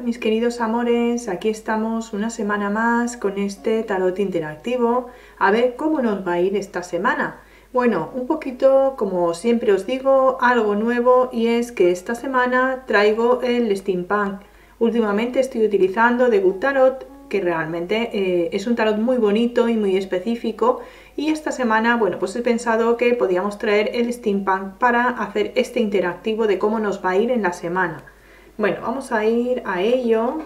mis queridos amores, aquí estamos una semana más con este tarot interactivo, a ver cómo nos va a ir esta semana. Bueno, un poquito, como siempre os digo, algo nuevo, y es que esta semana traigo el Steampunk. Últimamente estoy utilizando The Good Tarot, que realmente es un tarot muy bonito y muy específico, y esta semana, bueno, pues he pensado que podíamos traer el Steampunk para hacer este interactivo de cómo nos va a ir en la semana. Bueno, vamos a ir a ello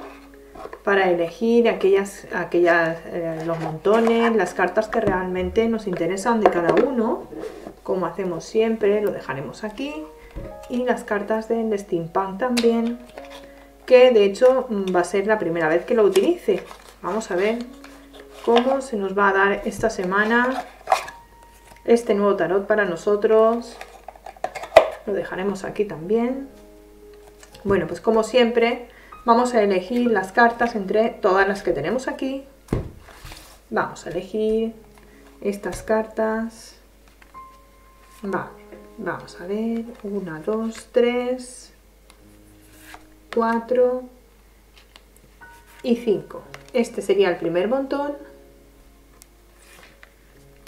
para elegir los montones, las cartas que realmente nos interesan de cada uno, como hacemos siempre. Lo dejaremos aquí, y las cartas del Steampunk también, que de hecho va a ser la primera vez que lo utilice. Vamos a ver cómo se nos va a dar esta semana este nuevo tarot para nosotros. Lo dejaremos aquí también. Bueno, pues como siempre vamos a elegir las cartas entre todas las que tenemos aquí. Vamos a elegir estas cartas. Vale, vamos a ver. 1, 2, 3, 4 y 5. Este sería el primer montón.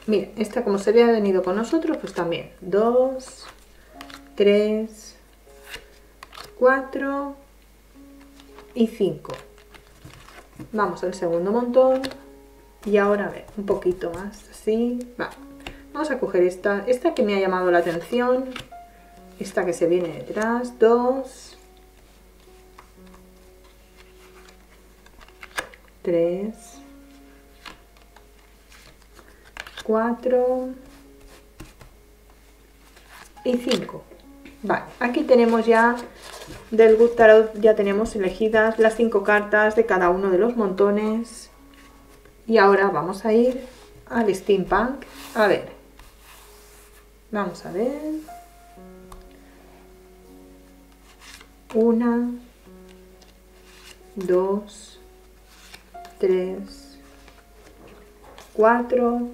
Miren, esta como se había venido con nosotros, pues también 2, 3, 4 y 5. Vamos al segundo montón, y ahora a ver, un poquito más así. Vamos a coger esta que me ha llamado la atención, esta que se viene detrás. 2, 3, 4 y 5. Vale, aquí tenemos ya del Good Tarot, ya tenemos elegidas las 5 cartas de cada uno de los montones. Y ahora vamos a ir al Steampunk. A ver, vamos a ver. 1, 2, 3, 4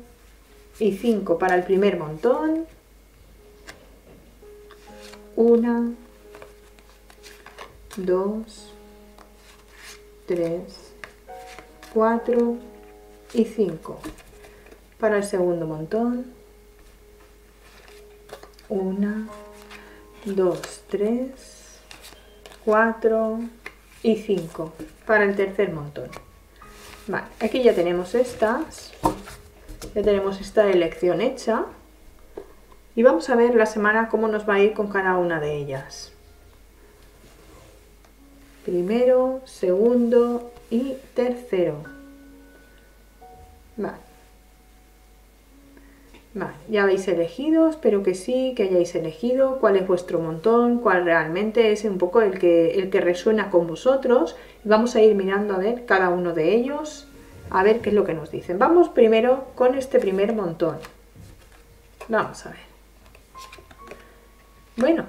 y 5 para el primer montón. 1, 2, 3, 4 y 5 para el segundo montón. 1, 2, 3, 4 y 5 para el tercer montón. Vale, aquí ya tenemos esta elección hecha, y vamos a ver la semana cómo nos va a ir con cada una de ellas. Primero, segundo y tercero. Vale, ya habéis elegido, espero que sí, que hayáis elegido cuál es vuestro montón, cuál realmente es un poco el que resuena con vosotros. Vamos a ir mirando a ver cada uno de ellos, a ver qué es lo que nos dicen. Vamos primero con este primer montón. Vamos a ver. Bueno,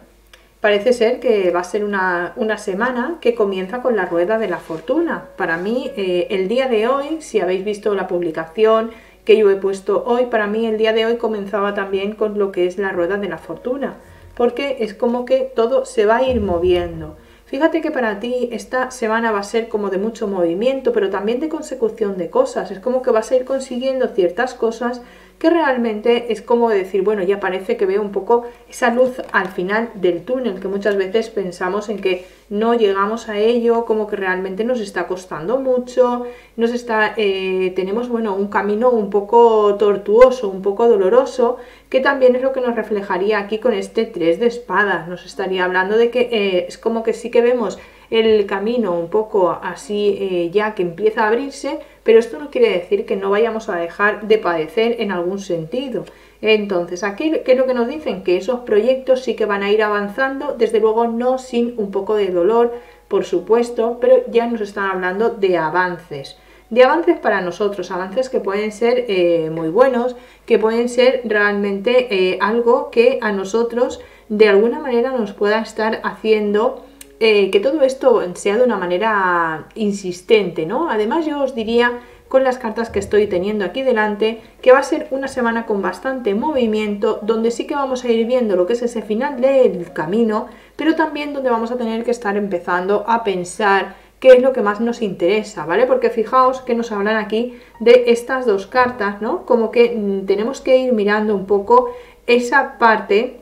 parece ser que va a ser una semana que comienza con la rueda de la fortuna. Para mí, el día de hoy, si habéis visto la publicación que yo he puesto hoy, para mí el día de hoy comenzaba también con lo que es la rueda de la fortuna, porque es como que todo se va a ir moviendo. Fíjate que para ti esta semana va a ser como de mucho movimiento, pero también de consecución de cosas. Es como que vas a ir consiguiendo ciertas cosas que realmente es como decir, bueno, ya parece que veo un poco esa luz al final del túnel, que muchas veces pensamos en que no llegamos a ello, como que realmente nos está costando mucho, tenemos, bueno, un camino un poco tortuoso, un poco doloroso, que también es lo que nos reflejaría aquí con este 3 de espadas. Nos estaría hablando de que es como que sí que vemos el camino un poco así ya que empieza a abrirse, pero esto no quiere decir que no vayamos a dejar de padecer en algún sentido. Entonces, aquí, ¿qué es lo que nos dicen? Que esos proyectos sí que van a ir avanzando, desde luego no sin un poco de dolor, por supuesto, pero ya nos están hablando de avances. De avances para nosotros, avances que pueden ser muy buenos, que pueden ser realmente algo que a nosotros de alguna manera nos pueda estar haciendo que todo esto sea de una manera insistente, ¿no? Además, yo os diría, con las cartas que estoy teniendo aquí delante, que va a ser una semana con bastante movimiento, donde sí que vamos a ir viendo lo que es ese final del camino, pero también donde vamos a tener que estar empezando a pensar qué es lo que más nos interesa, ¿vale? Porque fijaos que nos hablan aquí de estas dos cartas, ¿no? Como que tenemos que ir mirando un poco esa parte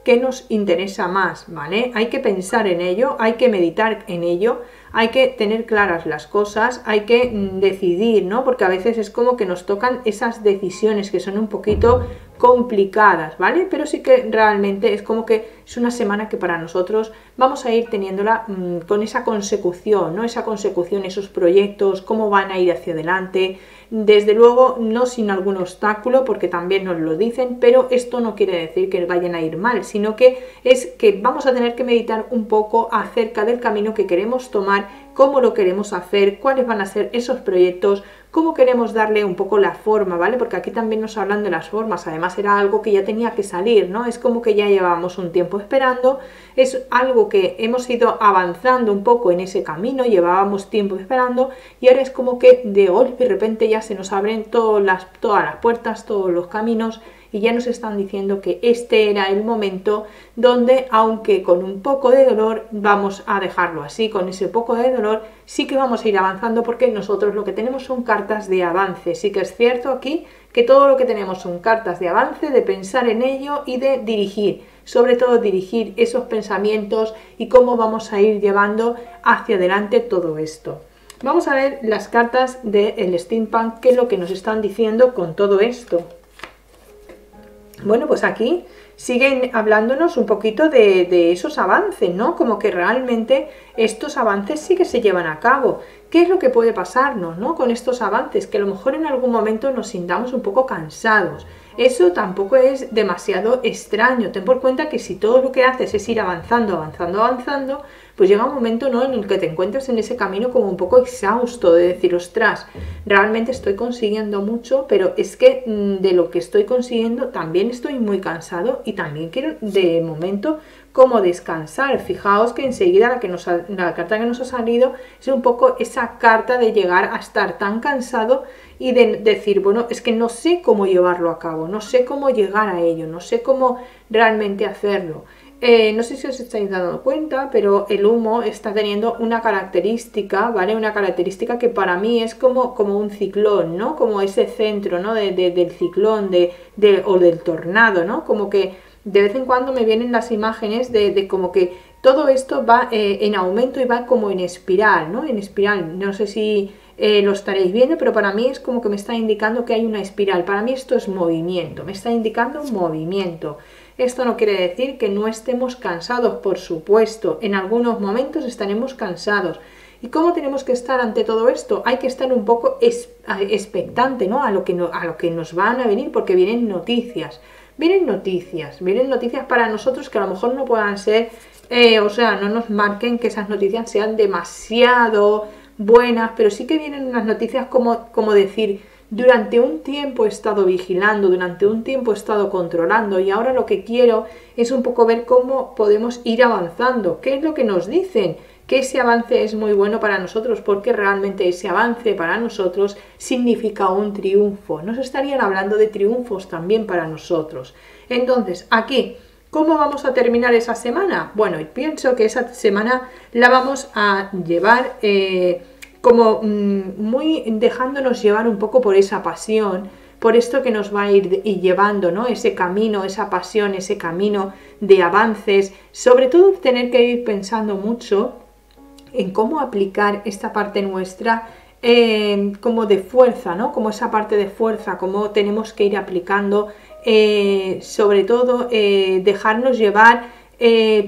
que nos interesa más, ¿vale? Hay que pensar en ello, hay que meditar en ello, hay que tener claras las cosas, hay que decidir, ¿no? Porque a veces es como que nos tocan esas decisiones que son un poquito complicadas, ¿vale? Pero sí que realmente es como que es una semana que para nosotros vamos a ir teniéndola con esa consecución, ¿no? Esa consecución, esos proyectos, cómo van a ir hacia adelante. Desde luego no sin algún obstáculo, porque también nos lo dicen, pero esto no quiere decir que vayan a ir mal, sino que es que vamos a tener que meditar un poco acerca del camino que queremos tomar, cómo lo queremos hacer, cuáles van a ser esos proyectos, cómo queremos darle un poco la forma, ¿vale? Porque aquí también nos hablan de las formas, además era algo que ya tenía que salir, ¿no? Es como que ya llevábamos un tiempo esperando, es algo que hemos ido avanzando un poco en ese camino, llevábamos tiempo esperando y ahora es como que de golpe, de repente ya se nos abren todas las puertas, todos los caminos y ya nos están diciendo que este era el momento donde, aunque con un poco de dolor, vamos a dejarlo así, con ese poco de dolor sí que vamos a ir avanzando porque nosotros lo que tenemos son cartas de avance. Sí que es cierto aquí que todo lo que tenemos son cartas de avance, de pensar en ello y de dirigir, sobre todo dirigir esos pensamientos y cómo vamos a ir llevando hacia adelante todo esto. Vamos a ver las cartas del Steampunk, qué es lo que nos están diciendo con todo esto. Bueno, pues aquí siguen hablándonos un poquito de esos avances, ¿no? Como que realmente estos avances sí que se llevan a cabo. ¿Qué es lo que puede pasarnos, ¿no? Con estos avances? Que a lo mejor en algún momento nos sintamos un poco cansados. Eso tampoco es demasiado extraño. Ten por cuenta que si todo lo que haces es ir avanzando, avanzando, avanzando, pues llega un momento, ¿no?, en el que te encuentras en ese camino como un poco exhausto, de decir, ostras, realmente estoy consiguiendo mucho, pero es que de lo que estoy consiguiendo también estoy muy cansado y también quiero de momento como descansar. Fijaos que enseguida la carta que nos ha salido es un poco esa carta de llegar a estar tan cansado y de decir, bueno, es que no sé cómo llevarlo a cabo, no sé cómo llegar a ello, no sé cómo realmente hacerlo. No sé si os estáis dando cuenta, pero el humo está teniendo una característica, ¿vale? Una característica que para mí es como un ciclón, ¿no? Como ese centro, ¿no? Del ciclón o del tornado, ¿no? Como que de vez en cuando me vienen las imágenes de como que todo esto va en aumento y va como en espiral, ¿no? En espiral, no sé si lo estaréis viendo, pero para mí es como que me está indicando que hay una espiral. Para mí esto es movimiento, me está indicando movimiento. Esto no quiere decir que no estemos cansados, por supuesto, en algunos momentos estaremos cansados. ¿Y cómo tenemos que estar ante todo esto? Hay que estar un poco expectante, ¿no? a lo que nos van a venir, porque vienen noticias. Vienen noticias para nosotros que a lo mejor no puedan ser, no nos marquen que esas noticias sean demasiado buenas, pero sí que vienen unas noticias como decir, durante un tiempo he estado vigilando, durante un tiempo he estado controlando y ahora lo que quiero es un poco ver cómo podemos ir avanzando. ¿Qué es lo que nos dicen? Que ese avance es muy bueno para nosotros porque realmente ese avance para nosotros significa un triunfo. Nos estarían hablando de triunfos también para nosotros. Entonces, aquí, ¿cómo vamos a terminar esa semana? Bueno, pienso que esa semana la vamos a llevar como muy dejándonos llevar un poco por esa pasión, por esto que nos va a ir llevando, ¿no? Ese camino, esa pasión, ese camino de avances, sobre todo tener que ir pensando mucho en cómo aplicar esta parte nuestra como de fuerza, ¿no? Como esa parte de fuerza, cómo tenemos que ir aplicando, sobre todo dejarnos llevar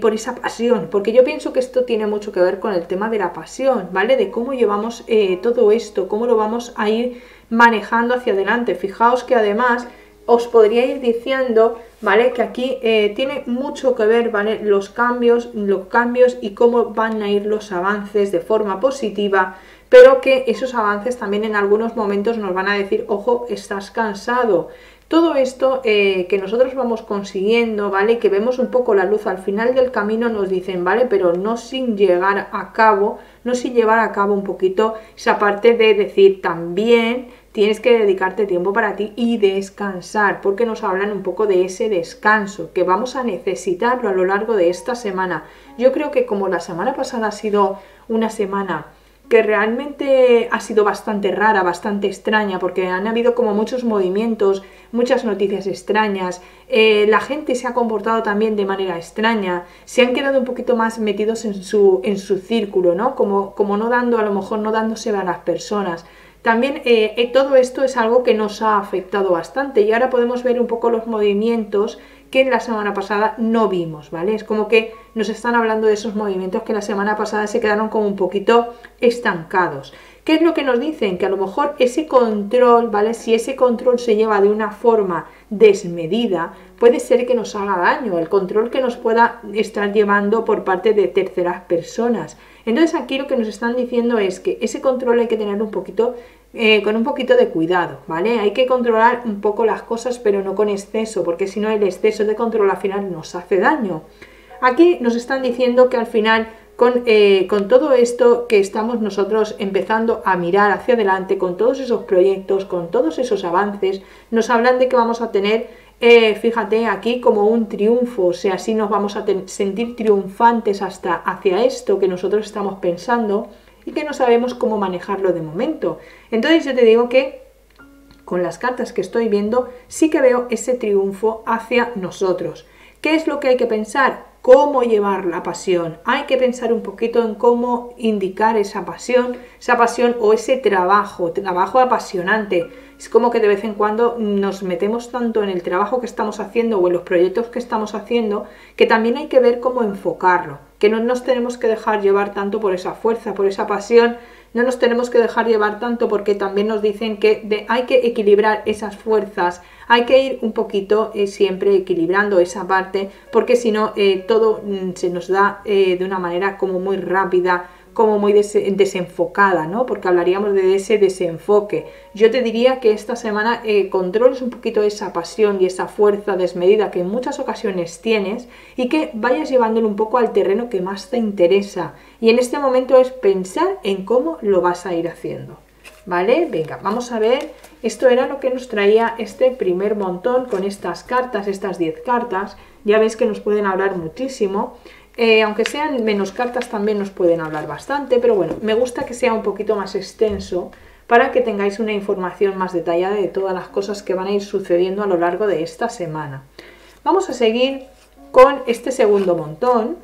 por esa pasión, porque yo pienso que esto tiene mucho que ver con el tema de la pasión, ¿vale? De cómo llevamos todo esto, cómo lo vamos a ir manejando hacia adelante. Fijaos que además os podría ir diciendo, ¿vale? Que aquí tiene mucho que ver, ¿vale? Los cambios y cómo van a ir los avances de forma positiva, pero que esos avances también en algunos momentos nos van a decir, ojo, estás cansado. Todo esto que nosotros vamos consiguiendo, ¿vale? Que vemos un poco la luz al final del camino, nos dicen, ¿vale? Pero no sin llegar a cabo, no sin llevar a cabo un poquito esa parte de decir también tienes que dedicarte tiempo para ti y descansar, porque nos hablan un poco de ese descanso, que vamos a necesitarlo a lo largo de esta semana. Yo creo que como la semana pasada ha sido una semana que realmente ha sido bastante rara, bastante extraña, porque han habido como muchos movimientos, muchas noticias extrañas, la gente se ha comportado también de manera extraña, se han quedado un poquito más metidos en su círculo, ¿no? Como no dando, a lo mejor no dándose a las personas. También todo esto es algo que nos ha afectado bastante y ahora podemos ver un poco los movimientos que la semana pasada no vimos, ¿vale? Es como que nos están hablando de esos movimientos que la semana pasada se quedaron como un poquito estancados. ¿Qué es lo que nos dicen? Que a lo mejor ese control, ¿vale? Si ese control se lleva de una forma desmedida, puede ser que nos haga daño, el control que nos pueda estar llevando por parte de terceras personas. Entonces aquí lo que nos están diciendo es que ese control hay que tener un poquito con un poquito de cuidado, ¿vale? Hay que controlar un poco las cosas, pero no con exceso, porque si no el exceso de control al final nos hace daño. Aquí nos están diciendo que al final con todo esto que estamos nosotros empezando a mirar hacia adelante, con todos esos proyectos, con todos esos avances, nos hablan de que vamos a tener, fíjate, aquí como un triunfo, o sea, así nos vamos a sentir triunfantes hacia esto que nosotros estamos pensando y que no sabemos cómo manejarlo de momento. Entonces yo te digo que con las cartas que estoy viendo sí que veo ese triunfo hacia nosotros. ¿Qué es lo que hay que pensar? ¿Cómo llevar la pasión? Hay que pensar un poquito en cómo indicar esa pasión o ese trabajo apasionante. Es como que de vez en cuando nos metemos tanto en el trabajo que estamos haciendo o en los proyectos que estamos haciendo que también hay que ver cómo enfocarlo, que no nos tenemos que dejar llevar tanto por esa fuerza, por esa pasión, no nos tenemos que dejar llevar tanto porque también nos dicen que hay que equilibrar esas fuerzas, hay que ir un poquito siempre equilibrando esa parte porque si no todo se nos da de una manera como muy rápida, como muy desenfocada, ¿no? Porque hablaríamos de ese desenfoque. Yo te diría que esta semana controles un poquito esa pasión y esa fuerza desmedida que en muchas ocasiones tienes y que vayas llevándolo un poco al terreno que más te interesa. Y en este momento es pensar en cómo lo vas a ir haciendo. ¿Vale? Venga, vamos a ver. Esto era lo que nos traía este primer montón con estas cartas, estas 10 cartas. Ya ves que nos pueden hablar muchísimo. Aunque sean menos cartas también nos pueden hablar bastante, pero bueno, me gusta que sea un poquito más extenso para que tengáis una información más detallada de todas las cosas que van a ir sucediendo a lo largo de esta semana. Vamos a seguir con este segundo montón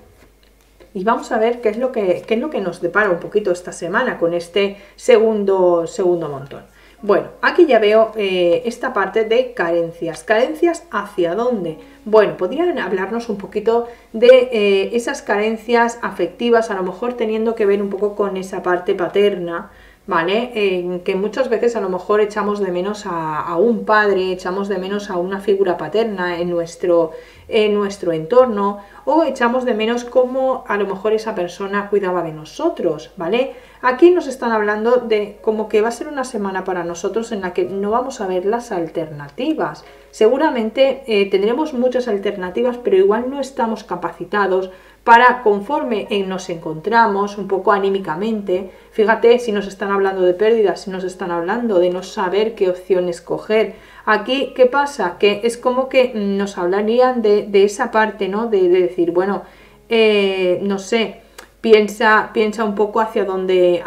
y vamos a ver qué es lo que nos depara un poquito esta semana con este segundo montón. Bueno, aquí ya veo esta parte de carencias. ¿Carencias hacia dónde? Bueno, podrían hablarnos un poquito de esas carencias afectivas, a lo mejor teniendo que ver un poco con esa parte paterna, ¿vale? Que muchas veces a lo mejor echamos de menos a un padre, echamos de menos a una figura paterna en nuestro entorno, o echamos de menos cómo a lo mejor esa persona cuidaba de nosotros, ¿vale? Aquí nos están hablando de como que va a ser una semana para nosotros en la que no vamos a ver las alternativas. Seguramente tendremos muchas alternativas, pero igual no estamos capacitados para, conforme nos encontramos un poco anímicamente, fíjate si nos están hablando de pérdidas, si nos están hablando de no saber qué opción escoger. Aquí, ¿qué pasa? Que es como que nos hablarían de esa parte, ¿no? De decir, bueno, no sé, piensa un poco hacia dónde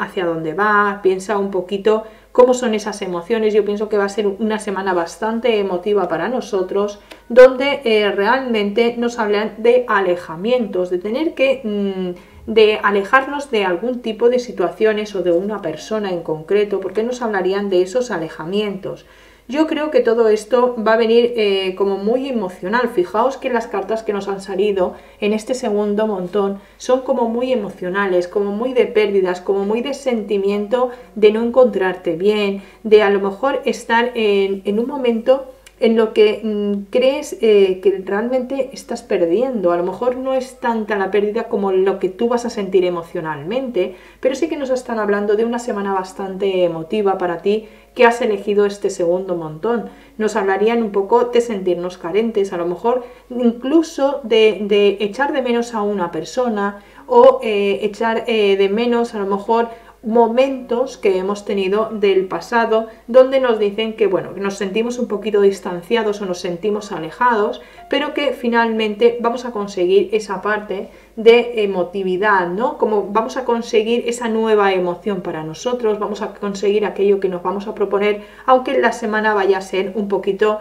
va, piensa un poquito cómo son esas emociones. Yo pienso que va a ser una semana bastante emotiva para nosotros, donde realmente nos hablan de alejamientos, de tener que de alejarnos de algún tipo de situaciones o de una persona en concreto, porque nos hablarían de esos alejamientos. Yo creo que todo esto va a venir como muy emocional. Fijaos que las cartas que nos han salido en este segundo montón son como muy emocionales, como muy de pérdidas, como muy de sentimiento de no encontrarte bien, de a lo mejor estar en un momento en lo que crees que realmente estás perdiendo. A lo mejor no es tanta la pérdida como lo que tú vas a sentir emocionalmente, pero sí que nos están hablando de una semana bastante emotiva para ti, que has elegido este segundo montón. Nos hablarían un poco de sentirnos carentes, a lo mejor incluso de echar de menos a una persona o echar de menos a lo mejor momentos que hemos tenido del pasado donde nos dicen que bueno, nos sentimos un poquito distanciados o nos sentimos alejados, pero que finalmente vamos a conseguir esa parte de emotividad, ¿no? Como vamos a conseguir esa nueva emoción para nosotros, vamos a conseguir aquello que nos vamos a proponer, aunque la semana vaya a ser un poquito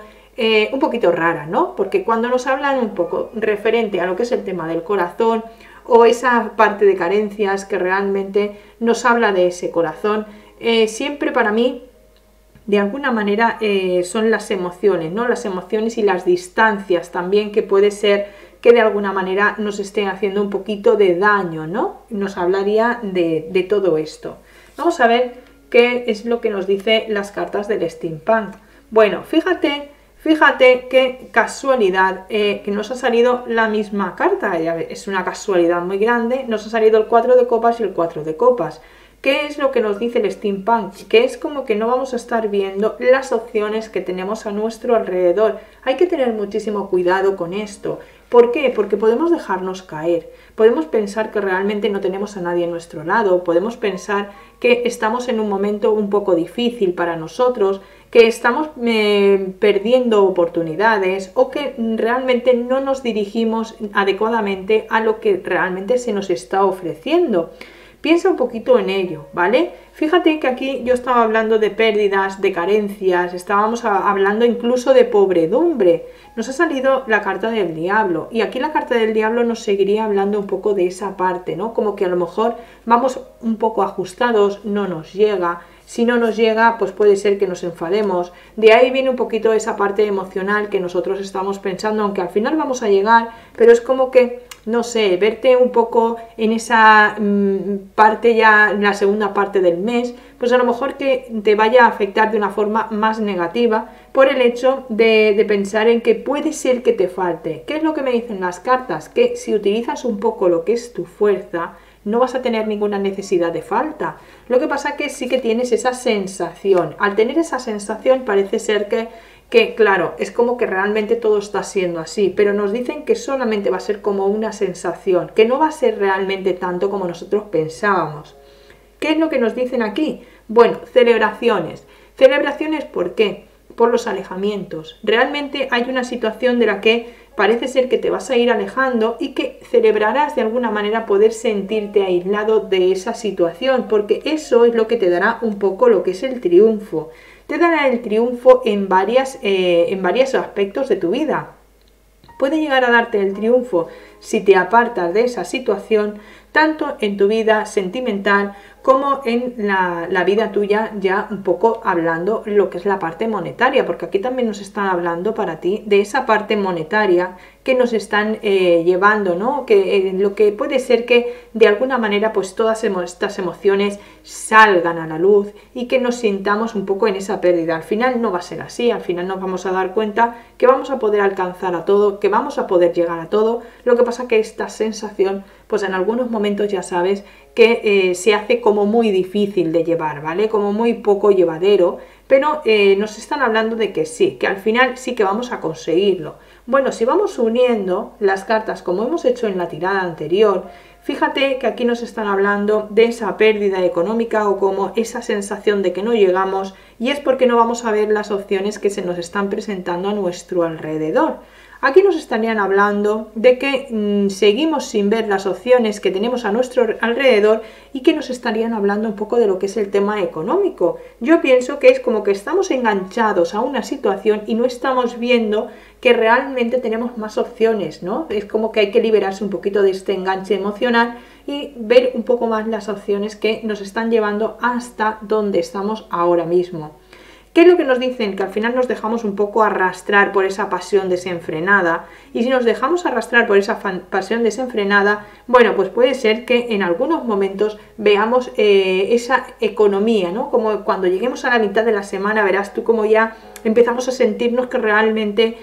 rara, ¿no? Porque cuando nos hablan un poco referente a lo que es el tema del corazón, o esa parte de carencias que realmente nos habla de ese corazón, siempre para mí de alguna manera son las emociones, ¿no? Las emociones y las distancias también, que puede ser que de alguna manera nos estén haciendo un poquito de daño, ¿no? Nos hablaría de todo esto. Vamos a ver qué es lo que nos dice las cartas del steampunk. Bueno, fíjate qué casualidad que nos ha salido la misma carta. Es una casualidad muy grande. Nos ha salido el 4 de copas y el 4 de copas. ¿Qué es lo que nos dice el steampunk? Que es como que no vamos a estar viendo las opciones que tenemos a nuestro alrededor. Hay que tener muchísimo cuidado con esto. ¿Por qué? Porque podemos dejarnos caer. Podemos pensar que realmente no tenemos a nadie a nuestro lado. Podemos pensar que estamos en un momento un poco difícil para nosotros, que estamos perdiendo oportunidades o que realmente no nos dirigimos adecuadamente a lo que realmente se nos está ofreciendo. Piensa un poquito en ello, ¿vale? Fíjate que aquí yo estaba hablando de pérdidas, de carencias, estábamos hablando incluso de pobredumbre. Nos ha salido la carta del diablo y aquí la carta del diablo nos seguiría hablando un poco de esa parte, ¿no? Como que a lo mejor vamos un poco ajustados, no nos llega. Si no nos llega, pues puede ser que nos enfademos. De ahí viene un poquito esa parte emocional que nosotros estamos pensando, aunque al final vamos a llegar, pero es como que, no sé, verte un poco en esa parte ya, en la segunda parte del mes, pues a lo mejor que te vaya a afectar de una forma más negativa por el hecho de pensar en que puede ser que te falte. ¿Qué es lo que me dicen las cartas? Que si utilizas un poco lo que es tu fuerza, no vas a tener ninguna necesidad de falta. Lo que pasa que sí que tienes esa sensación. Al tener esa sensación parece ser que claro, es como que realmente todo está siendo así, pero nos dicen que solamente va a ser como una sensación, que no va a ser realmente tanto como nosotros pensábamos. ¿Qué es lo que nos dicen aquí? Bueno, celebraciones. ¿Celebraciones por qué? Por los alejamientos. Realmente hay una situación de la que parece ser que te vas a ir alejando y que celebrarás de alguna manera poder sentirte aislado de esa situación, porque eso es lo que te dará un poco lo que es el triunfo. Te dará el triunfo en varios aspectos de tu vida. Puede llegar a darte el triunfo si te apartas de esa situación, tanto en tu vida sentimental como en la vida tuya, ya un poco hablando lo que es la parte monetaria, porque aquí también nos están hablando para ti de esa parte monetaria que nos están llevando, ¿no? Que lo que puede ser que de alguna manera pues todas estas emociones salgan a la luz y que nos sintamos un poco en esa pérdida. Al final no va a ser así, al final nos vamos a dar cuenta que vamos a poder alcanzar a todo, que vamos a poder llegar a todo. Lo que pasa que esta sensación pues en algunos momentos ya sabes que se hace como muy difícil de llevar, ¿vale? Como muy poco llevadero, pero nos están hablando de que sí, que al final sí que vamos a conseguirlo. Bueno, si vamos uniendo las cartas como hemos hecho en la tirada anterior, fíjate que aquí nos están hablando de esa pérdida económica o como esa sensación de que no llegamos, y es porque no vamos a ver las opciones que se nos están presentando a nuestro alrededor. Aquí nos estarían hablando de que seguimos sin ver las opciones que tenemos a nuestro alrededor y que nos estarían hablando un poco de lo que es el tema económico. Yo pienso que es como que estamos enganchados a una situación y no estamos viendo que realmente tenemos más opciones, ¿no? Es como que hay que liberarse un poquito de este enganche emocional y ver un poco más las opciones que nos están llevando hasta donde estamos ahora mismo. ¿Qué es lo que nos dicen? Que al final nos dejamos un poco arrastrar por esa pasión desenfrenada. Y si nos dejamos arrastrar por esa pasión desenfrenada, bueno, pues puede ser que en algunos momentos veamos esa economía, ¿no? Como cuando lleguemos a la mitad de la semana, verás tú como ya empezamos a sentirnos que realmente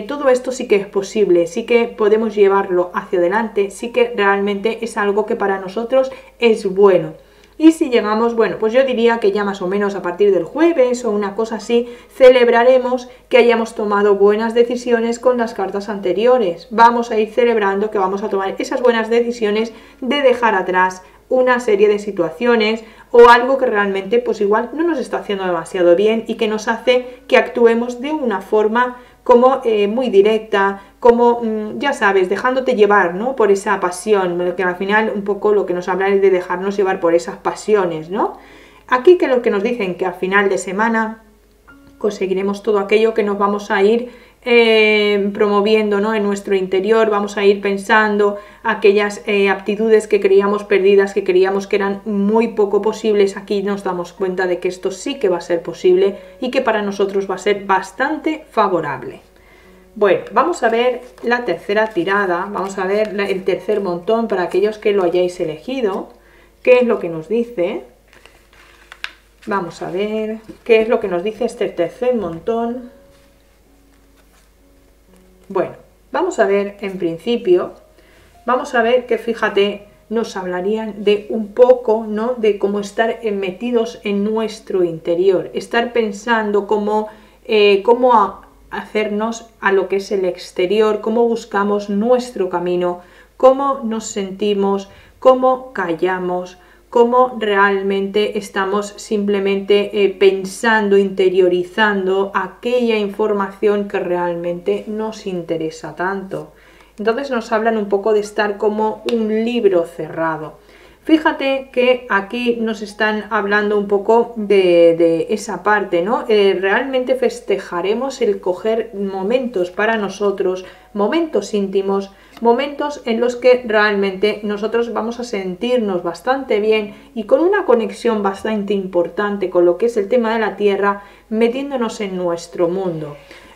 todo esto sí que es posible, sí que podemos llevarlo hacia adelante, sí que realmente es algo que para nosotros es bueno. Y si llegamos, bueno, pues yo diría que ya más o menos a partir del jueves o una cosa así, celebraremos que hayamos tomado buenas decisiones con las cartas anteriores. Vamos a ir celebrando que vamos a tomar esas buenas decisiones de dejar atrás una serie de situaciones o algo que realmente pues igual no nos está haciendo demasiado bien y que nos hace que actuemos de una forma como muy directa, como ya sabes, dejándote llevar, ¿no? Por esa pasión, que al final un poco lo que nos habla es de dejarnos llevar por esas pasiones, ¿no? Aquí que lo que nos dicen que al final de semana conseguiremos todo aquello que nos vamos a ir promoviendo, ¿no? En nuestro interior, vamos a ir pensando aquellas aptitudes que creíamos perdidas, que creíamos que eran muy poco posibles. Aquí nos damos cuenta de que esto sí que va a ser posible y que para nosotros va a ser bastante favorable. Bueno, vamos a ver la tercera tirada, vamos a ver el tercer montón para aquellos que lo hayáis elegido. ¿Qué es lo que nos dice? Vamos a ver qué es lo que nos dice este tercer montón. Bueno, vamos a ver en principio, vamos a ver que fíjate, nos hablarían de un poco, ¿no? De cómo estar metidos en nuestro interior, estar pensando cómo hacernos a lo que es el exterior, cómo buscamos nuestro camino, cómo nos sentimos, cómo callamos, cómo realmente estamos simplemente pensando, interiorizando aquella información que realmente nos interesa tanto. Entonces nos hablan un poco de estar como un libro cerrado. Fíjate que aquí nos están hablando un poco de esa parte, ¿no? Realmente festejaremos el coger momentos para nosotros, momentos íntimos, momentos en los que realmente nosotros vamos a sentirnos bastante bien y con una conexión bastante importante con lo que es el tema de la tierra, metiéndonos en nuestro mundo.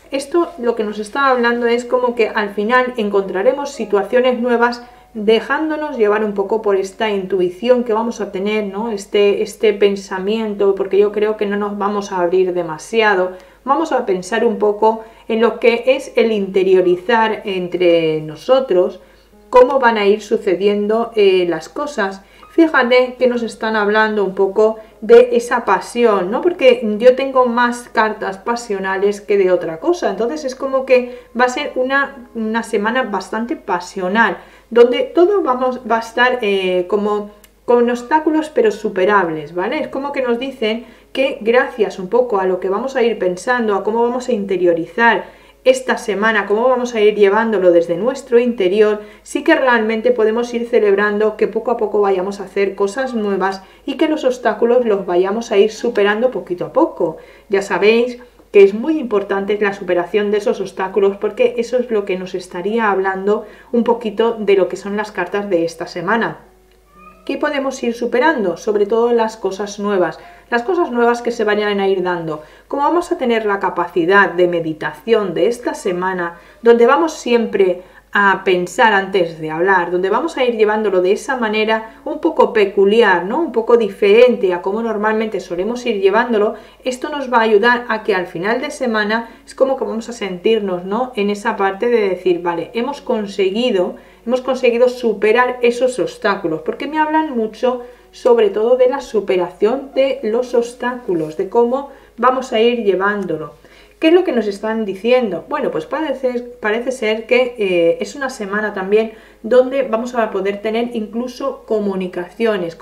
Esto lo que nos está hablando es como que al final encontraremos situaciones nuevas dejándonos llevar un poco por esta intuición que vamos a tener, ¿no? Este pensamiento, porque yo creo que no nos vamos a abrir demasiado, vamos a pensar un poco en lo que es el interiorizar entre nosotros, cómo van a ir sucediendo las cosas. Fíjate que nos están hablando un poco de esa pasión, ¿no? Porque yo tengo más cartas pasionales que de otra cosa, entonces es como que va a ser una semana bastante pasional, donde todo va a estar como con obstáculos pero superables, ¿vale? Es como que nos dicen que gracias un poco a lo que vamos a ir pensando, a cómo vamos a interiorizar esta semana, cómo vamos a ir llevándolo desde nuestro interior, sí que realmente podemos ir celebrando que poco a poco vayamos a hacer cosas nuevas y que los obstáculos los vayamos a ir superando poquito a poco. Ya sabéis que es muy importante la superación de esos obstáculos porque eso es lo que nos estaría hablando un poquito de lo que son las cartas de esta semana. ¿Qué podemos ir superando? Sobre todo las cosas nuevas que se vayan a ir dando. Como vamos a tener la capacidad de meditación de esta semana, donde vamos siempre a pensar antes de hablar, donde vamos a ir llevándolo de esa manera un poco peculiar, ¿no? Un poco diferente a como normalmente solemos ir llevándolo, esto nos va a ayudar a que al final de semana es como que vamos a sentirnos, ¿no? En esa parte de decir, vale, hemos conseguido superar esos obstáculos, porque me hablan mucho sobre todo de la superación de los obstáculos, de cómo vamos a ir llevándolo. ¿Qué es lo que nos están diciendo? Bueno, pues parece ser que es una semana también donde vamos a poder tener incluso comunicaciones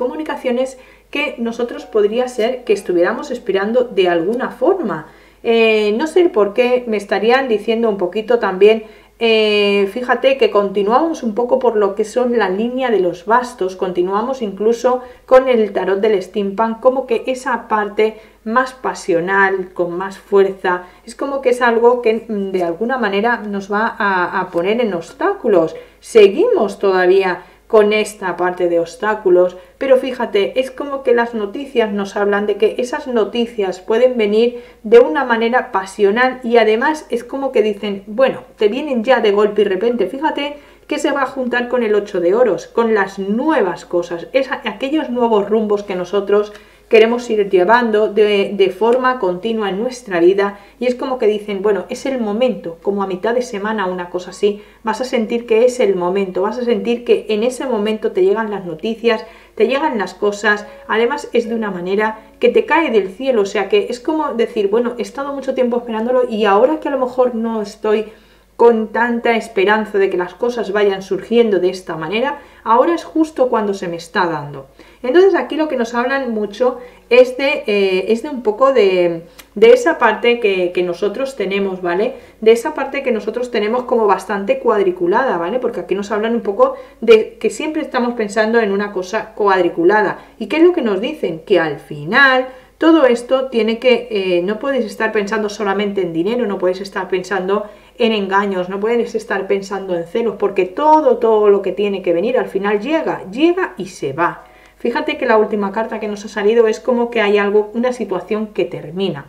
que nosotros podría ser que estuviéramos esperando de alguna forma. No sé por qué me estarían diciendo un poquito también, fíjate que continuamos un poco por lo que son la línea de los bastos, continuamos incluso con el tarot del steampunk, como que esa parte más pasional, con más fuerza, es como que es algo que de alguna manera nos va a poner en obstáculos. Seguimos todavía con esta parte de obstáculos, pero fíjate, es como que las noticias nos hablan de que esas noticias pueden venir de una manera pasional y además es como que dicen, bueno, te vienen ya de golpe y repente, fíjate que se va a juntar con el 8 de oros, con las nuevas cosas, aquellos nuevos rumbos que nosotros queremos ir llevando de forma continua en nuestra vida y es como que dicen, bueno, es el momento, como a mitad de semana, una cosa así, vas a sentir que es el momento, vas a sentir que en ese momento te llegan las noticias, te llegan las cosas, además es de una manera que te cae del cielo, o sea que es como decir, bueno, he estado mucho tiempo esperándolo y ahora que a lo mejor no estoy con tanta esperanza de que las cosas vayan surgiendo de esta manera, ahora es justo cuando se me está dando. Entonces aquí lo que nos hablan mucho es de un poco de esa parte que nosotros tenemos, ¿vale? De esa parte que nosotros tenemos como bastante cuadriculada, ¿vale? Porque aquí nos hablan un poco de que siempre estamos pensando en una cosa cuadriculada. ¿Y qué es lo que nos dicen? Que al final todo esto tiene que, no puedes estar pensando solamente en dinero, no puedes estar pensando en engaños, no puedes estar pensando en celos, porque todo lo que tiene que venir al final llega y se va. Fíjate que la última carta que nos ha salido es como que hay algo, una situación que termina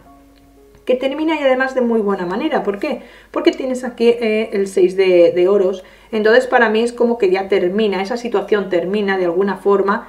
y además de muy buena manera. ¿Por qué? Porque tienes aquí el 6 de oros, entonces para mí es como que ya termina, esa situación termina de alguna forma.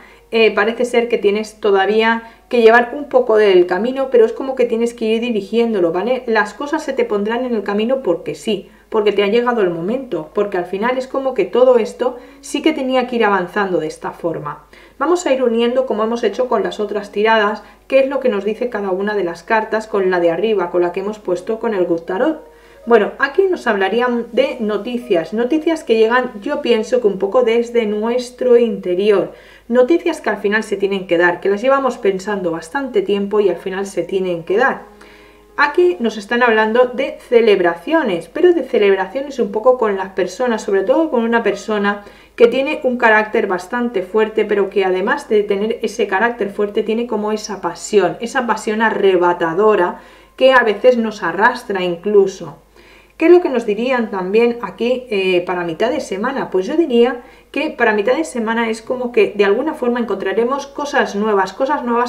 Parece ser que tienes todavía que llevar un poco del camino, pero es como que tienes que ir dirigiéndolo, ¿vale? Las cosas se te pondrán en el camino porque sí, porque te ha llegado el momento, porque al final es como que todo esto sí que tenía que ir avanzando de esta forma. Vamos a ir uniendo, como hemos hecho con las otras tiradas, qué es lo que nos dice cada una de las cartas con la de arriba, con la que hemos puesto con el Good Tarot. Bueno, aquí nos hablarían de noticias que llegan, yo pienso que un poco desde nuestro interior, noticias que al final se tienen que dar, que las llevamos pensando bastante tiempo y al final se tienen que dar. Aquí nos están hablando de celebraciones, pero de celebraciones un poco con las personas, sobre todo con una persona que tiene un carácter bastante fuerte, pero que además de tener ese carácter fuerte tiene como esa pasión arrebatadora que a veces nos arrastra incluso. ¿Qué es lo que nos dirían también aquí para mitad de semana? Pues yo diría que para mitad de semana es como que de alguna forma encontraremos cosas nuevas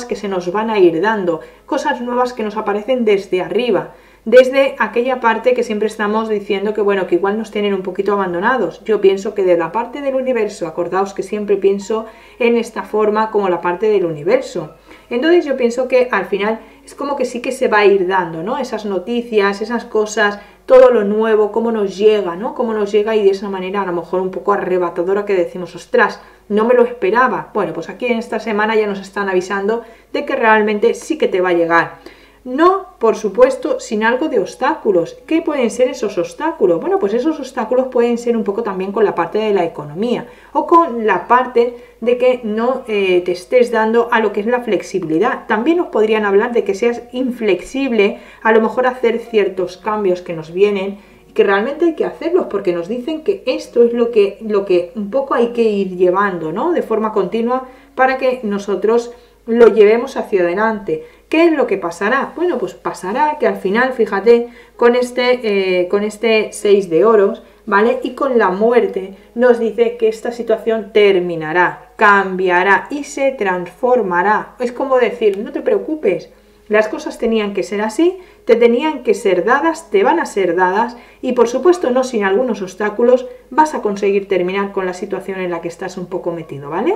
que se nos van a ir dando, cosas nuevas que nos aparecen desde arriba, desde aquella parte que siempre estamos diciendo que bueno, que igual nos tienen un poquito abandonados. Yo pienso que de la parte del universo, acordaos que siempre pienso en esta forma como la parte del universo. Entonces yo pienso que al final es como que sí que se va a ir dando, ¿no? Esas noticias, esas cosas, todo lo nuevo, cómo nos llega, ¿no? Cómo nos llega y de esa manera a lo mejor un poco arrebatadora que decimos, ostras, no me lo esperaba. Bueno, pues aquí en esta semana ya nos están avisando de que realmente sí que te va a llegar. No, por supuesto, sin algo de obstáculos. ¿Qué pueden ser esos obstáculos? Bueno, pues esos obstáculos pueden ser un poco también con la parte de la economía o con la parte de que no te estés dando a lo que es la flexibilidad. También nos podrían hablar de que seas inflexible, a lo mejor hacer ciertos cambios que nos vienen y que realmente hay que hacerlos porque nos dicen que esto es lo que un poco hay que ir llevando, ¿no? De forma continua para que nosotros lo llevemos hacia adelante. ¿Qué es lo que pasará? Bueno, pues pasará que al final, fíjate, con este 6 de oros, ¿vale? Y con la muerte nos dice que esta situación terminará, cambiará y se transformará. Es como decir, no te preocupes, las cosas tenían que ser así, te tenían que ser dadas, te van a ser dadas y por supuesto no sin algunos obstáculos vas a conseguir terminar con la situación en la que estás un poco metido, ¿vale?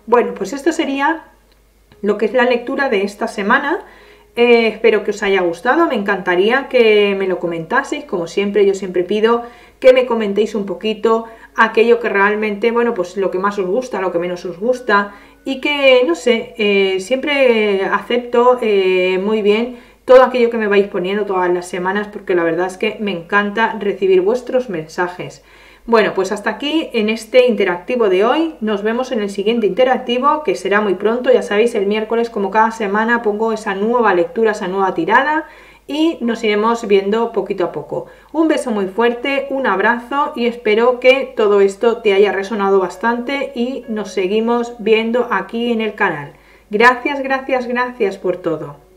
Bueno, pues esto sería lo que es la lectura de esta semana. Espero que os haya gustado, me encantaría que me lo comentaseis, como siempre, yo siempre pido que me comentéis un poquito aquello que realmente, bueno, pues lo que más os gusta, lo que menos os gusta y que, no sé, siempre acepto muy bien todo aquello que me vais poniendo todas las semanas porque la verdad es que me encanta recibir vuestros mensajes. Bueno, pues hasta aquí en este interactivo de hoy. Nos vemos en el siguiente interactivo, que será muy pronto. Ya sabéis, el miércoles, como cada semana, pongo esa nueva lectura, esa nueva tirada y nos iremos viendo poquito a poco. Un beso muy fuerte, un abrazo y espero que todo esto te haya resonado bastante y nos seguimos viendo aquí en el canal. Gracias, gracias, gracias por todo.